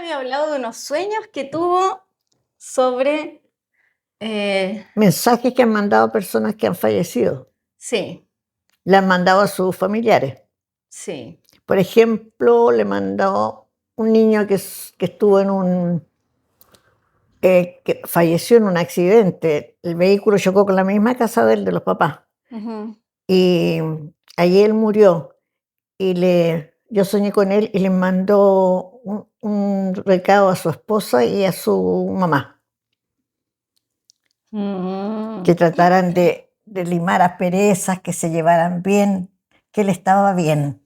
había hablado de unos sueños que tuvo sobre... Mensajes que han mandado personas que han fallecido. Sí, Le han mandado a sus familiares. sí. Por ejemplo, le mandó un niño que estuvo en que falleció en un accidente. El vehículo chocó con la misma casa de los papás. Ujú. Y allí él murió. Y yo soñé con él y le mandó un recado a su esposa y a su mamá, que trataran de limar asperezas, que se llevaran bien, que él estaba bien.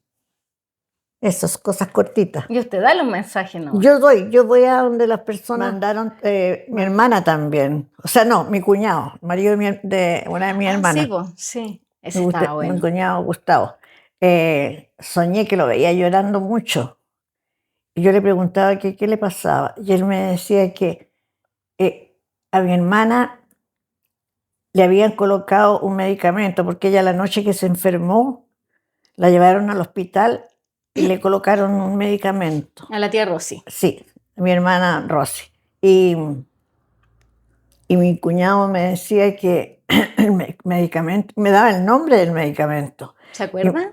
Esas cosas cortitas. Y usted da los mensajes, ¿no? Yo voy a donde las personas mandaron, mi hermana también. O sea, no, mi cuñado, marido de una de mis Sí, hermanas. pues, sí. Ese estaba Mi bueno. cuñado Gustavo. Soñé que lo veía llorando mucho. Y yo le preguntaba qué le pasaba. Y él me decía que a mi hermana le habían colocado un medicamento, porque ella la noche que se enfermó, la llevaron al hospital y le colocaron un medicamento. A la tía Rosy. Sí, a mi hermana Rosy. Y mi cuñado me decía que el medicamento, me daba el nombre del medicamento. ¿Se acuerda?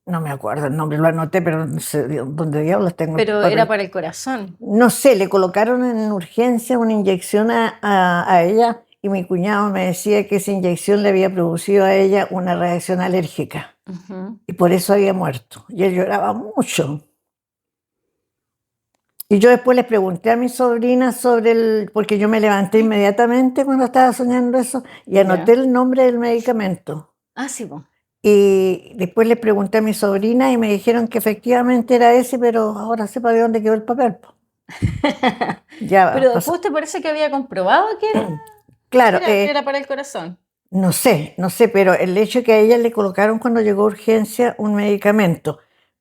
No me acuerdo el nombre, lo anoté, pero no sé dónde diablos tengo. Pero era para el corazón. No sé, le colocaron en urgencia una inyección a ella y mi cuñado me decía que esa inyección le había producido a ella una reacción alérgica. Ujú. Y por eso había muerto. Y él lloraba mucho. Y yo después les pregunté a mi sobrina porque yo me levanté inmediatamente cuando estaba soñando eso y anoté el nombre del medicamento. Ah, sí, pues. Y después les pregunté a mi sobrina y me dijeron que efectivamente era ese, pero ahora sepa de dónde quedó el papel. Ya Pero pasó. después te parece que había comprobado que Claro, era para el corazón. no sé, pero el hecho que a ella le colocaron cuando llegó a urgencia un medicamento,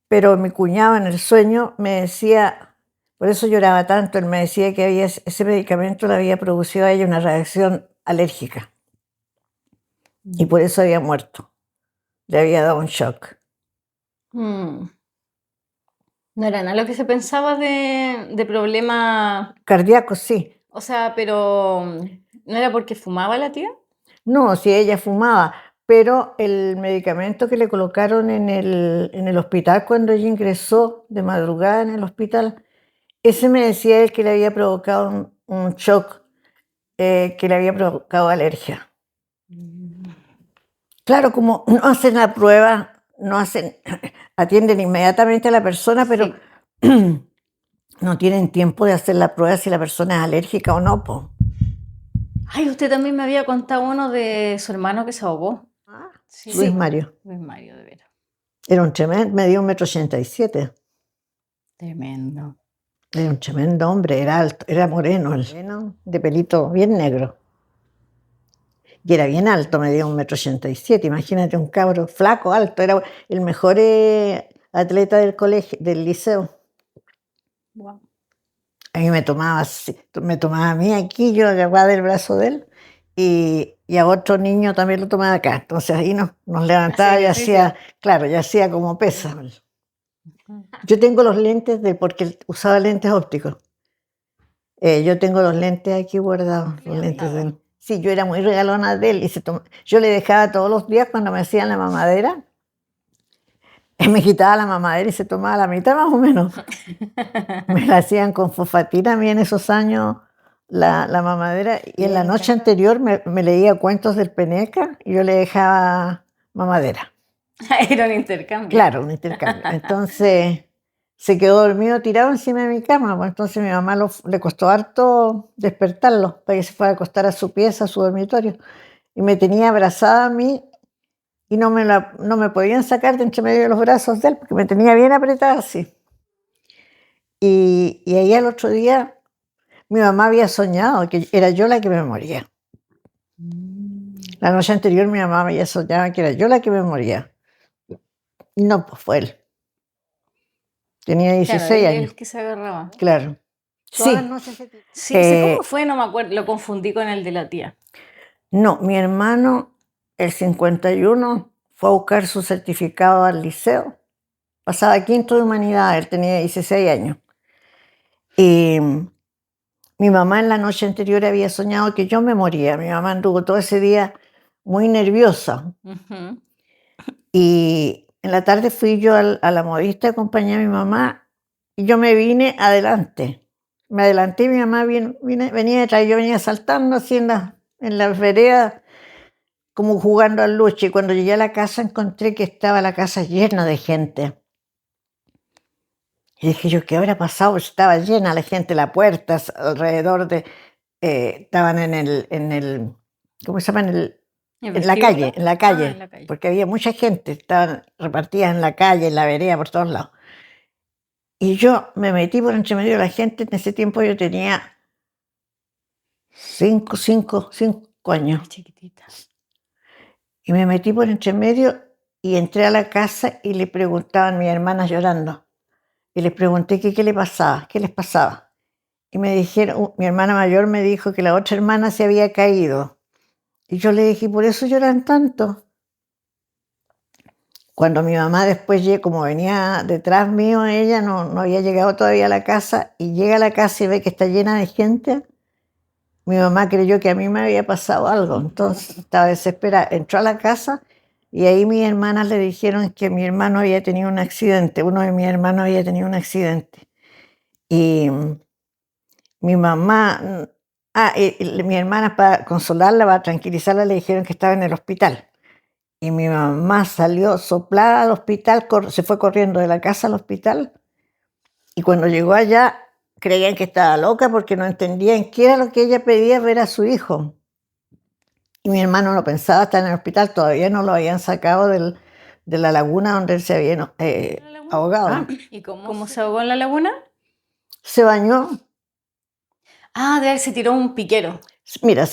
pero mi cuñado en el sueño me decía, por eso lloraba tanto, él me decía que ese medicamento le había producido a ella una reacción alérgica y por eso había muerto, le había dado un shock. No era nada lo que se pensaba de problema, Cardíaco, sí. o sea, pero ¿no era porque fumaba la tía? No, si ella fumaba, pero el medicamento que le colocaron en el hospital cuando ella ingresó de madrugada en el hospital, ese me decía él que le había provocado un shock, que le había provocado alergia. Claro, como no hacen la prueba, atienden inmediatamente a la persona, pero no tienen tiempo de hacer la prueba si la persona es alérgica o no, po. Ay, usted también me había contado uno de su hermano que se ahogó. Sí. Luis Mario. Luis Mario, de veras. Era un tremendo, medía 1,87 m. Tremendo. Era un tremendo hombre, era alto, era moreno, de pelito bien negro. Y era bien alto, medía 1,87 m. Imagínate un cabro flaco, alto, era el mejor atleta del colegio, del liceo. Wow. A mí me tomaba a mí aquí, yo agarraba del brazo de él, y a otro niño también lo tomaba acá. Entonces ahí nos levantaba y hacía como pesa. Yo tengo los lentes porque él usaba lentes ópticos. Yo tengo los lentes aquí guardados, los lentes de él. Sí, yo era muy regalona de él y yo le dejaba todos los días cuando me hacían la mamadera. Él me quitaba la mamadera y se tomaba la mitad más o menos. Me la hacían con fosfatina a mí en esos años la mamadera y en la noche anterior me leía cuentos del Peneca y yo le dejaba mamadera. Era un intercambio. Claro, un intercambio. Entonces se quedó dormido tirado encima de mi cama, pues entonces mi mamá le costó harto despertarlo para que se fuera a acostar a su pieza, a su dormitorio. Y me tenía abrazada a mí y no me podían sacar de entre medio de los brazos de él porque me tenía bien apretada así. Y ahí al otro día mi mamá había soñado que era yo la que me moría. La noche anterior mi mamá había soñado que era yo la que me moría. Y no, pues fue él. Tenía 16 años. El que se agarraba. Claro. Sí. Sí, ¿cómo fue? No me acuerdo, lo confundí con el de la tía. No, mi hermano, el 51, fue a buscar su certificado al liceo. Pasaba quinto de humanidad, él tenía 16 años. Y mi mamá en la noche anterior había soñado que yo me moría. Mi mamá anduvo todo ese día muy nerviosa. Ujú. Y en la tarde fui yo a la modista, acompañé a mi mamá y yo me vine adelante. Me adelanté y mi mamá venía detrás, yo venía saltando así en la vereda, como jugando al luche. Y cuando llegué a la casa encontré que estaba la casa llena de gente. Y dije yo, ¿qué habrá pasado? Estaba llena la gente, las puertas alrededor estaban ¿cómo se llama? ¿El En la vestíbulo? calle, en la Ah, calle, en la calle. porque había mucha gente, estaban repartidas en la calle, en la vereda, por todos lados. Y yo me metí por entre medio de la gente. En ese tiempo yo tenía 5 años. Qué chiquitita. Y me metí por entre medio y entré a la casa y le preguntaban a mis hermanas llorando. Y les pregunté qué le pasaba, qué les pasaba. Y me dijeron, mi hermana mayor me dijo que la otra hermana se había caído. Y yo le dije, ¿por eso lloran tanto? Cuando mi mamá después, como venía detrás mío, ella no había llegado todavía a la casa, y llega a la casa y ve que está llena de gente, mi mamá creyó que a mí me había pasado algo, entonces estaba desesperada. Entró a la casa y ahí mis hermanas le dijeron que mi hermano había tenido un accidente, uno de mis hermanos había tenido un accidente. Y mi mamá, mi hermana, para consolarla, para tranquilizarla, le dijeron que estaba en el hospital. Y mi mamá salió soplada al hospital, se fue corriendo de la casa al hospital, y cuando llegó allá creían que estaba loca porque no entendían qué era lo que ella pedía, ver a su hijo. Y mi hermano no pensaba estar en el hospital, todavía no lo habían sacado de la laguna donde él se había ¿En la laguna? ahogado. ¿Y cómo se ahogó en la laguna? Se bañó. Ah, de ahí se tiró un piquero. Mira,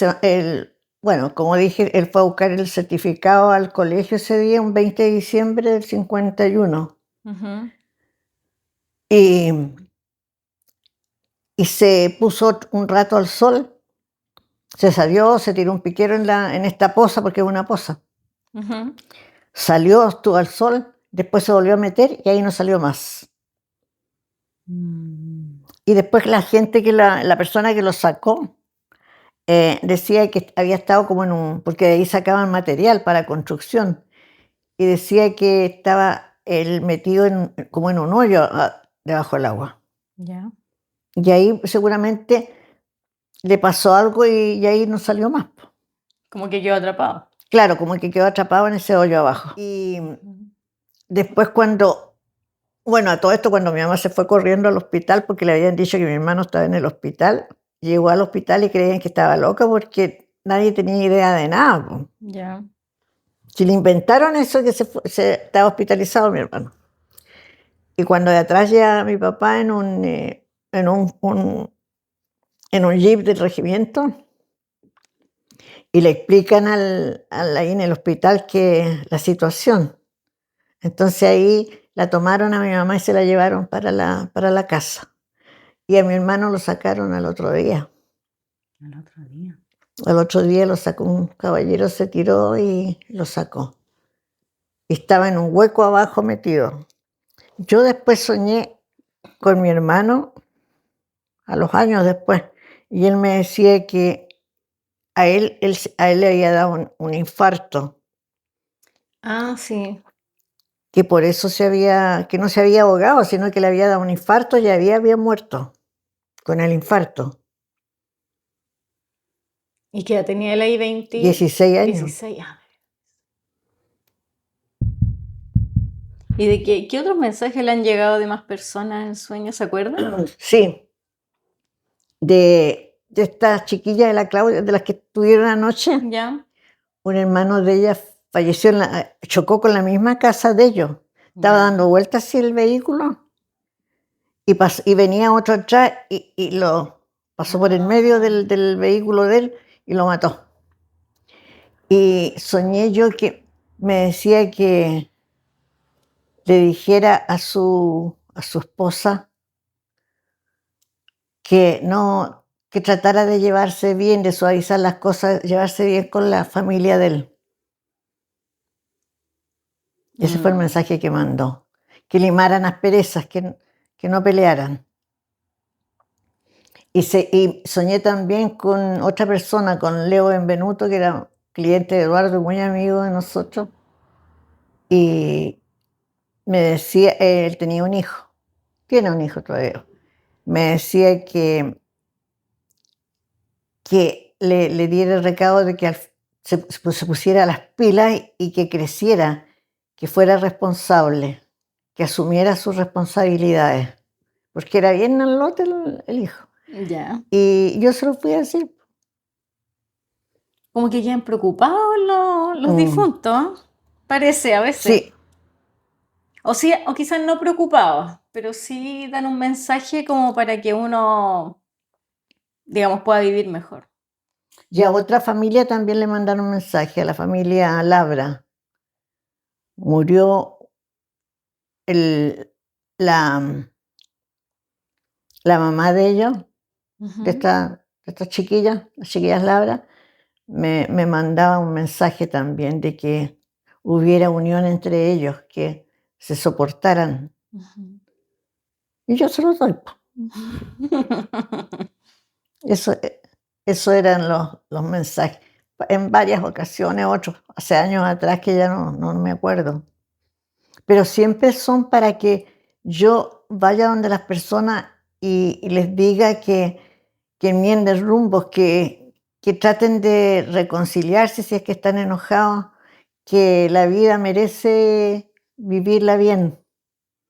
bueno, como dije, él fue a buscar el certificado al colegio ese día, un 20 de diciembre del 51. Ujú. Y, y se puso un rato al sol, se salió, se tiró un piquero en esta poza, porque es una poza. Ujú. Salió, estuvo al sol, después se volvió a meter y ahí no salió más. Y después la gente, la persona que lo sacó, decía que había estado como porque de ahí sacaban material para construcción, y decía que estaba él metido como en un hoyo debajo del agua. Ya. Y ahí seguramente le pasó algo y ahí no salió más. Como que quedó atrapado. Claro, como que quedó atrapado en ese hoyo abajo. Y después bueno, a todo esto, cuando mi mamá se fue corriendo al hospital porque le habían dicho que mi hermano estaba en el hospital, llegó al hospital y creían que estaba loca porque nadie tenía idea de nada, po. Ya. Si le inventaron eso, que se estaba hospitalizado mi hermano. Y cuando de atrás llega mi papá en un jeep del regimiento y le explican ahí en el hospital que la situación. Entonces ahí la tomaron a mi mamá y se la llevaron para la casa. Y a mi hermano lo sacaron al otro día. Al otro día. Al otro día lo sacó un caballero, se tiró y lo sacó. Y estaba en un hueco abajo metido. Yo después soñé con mi hermano, a los años después, y él me decía que a él le había dado un infarto, Ah, sí. que por eso que no se había ahogado, sino que le había dado un infarto y había muerto con el infarto. ¿Y qué edad tenía él ahí? 20. 16 años. 16. ¿Y de qué otros mensajes le han llegado de más personas en sueños? ¿Se acuerdan? Sí, de estas chiquillas de la Claudia, de las que estuvieron anoche, Ya. un hermano de ella falleció, chocó con la misma casa de ellos. Estaba Ya. dando vueltas así el vehículo y venía otro atrás y lo pasó por el medio del vehículo de él y lo mató. Y soñé yo que me decía que le dijera a su esposa que no, que tratara de llevarse bien, de suavizar las cosas, llevarse bien con la familia de él. Ese fue el mensaje que mandó. Que limaran asperezas, que no pelearan. Y soñé también con otra persona, con Leo Benvenuto, que era cliente de Eduardo, muy amigo de nosotros, y me decía, él tenía un hijo, tiene un hijo todavía, me decía que le diera el recado de que se pusiera las pilas y que creciera, que fuera responsable, que asumiera sus responsabilidades, porque era bien al lote el hijo. Ya. Y yo se lo fui a decir. Como que quedan preocupados los difuntos, parece a veces. Sí, O sí, o quizás no preocupados, pero sí dan un mensaje como para que uno, digamos, pueda vivir mejor. y a otra familia también le mandaron un mensaje, a la familia Labra. Murió el, la, la mamá de ellos, de Ujú. estas chiquillas, las chiquillas Labra, me mandaba un mensaje también de que hubiera unión entre ellos, que se soportaran. Ujú. Y yo se lo doy, po. Eso, eso eran los mensajes. En varias ocasiones, otros, hace años atrás que ya no me acuerdo. Pero siempre son para que yo vaya donde las personas y les diga que enmienden rumbos, que traten de reconciliarse si es que están enojados, que la vida merece vivirla bien,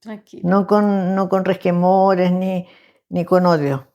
Tranquilo. no con resquemores ni con odio.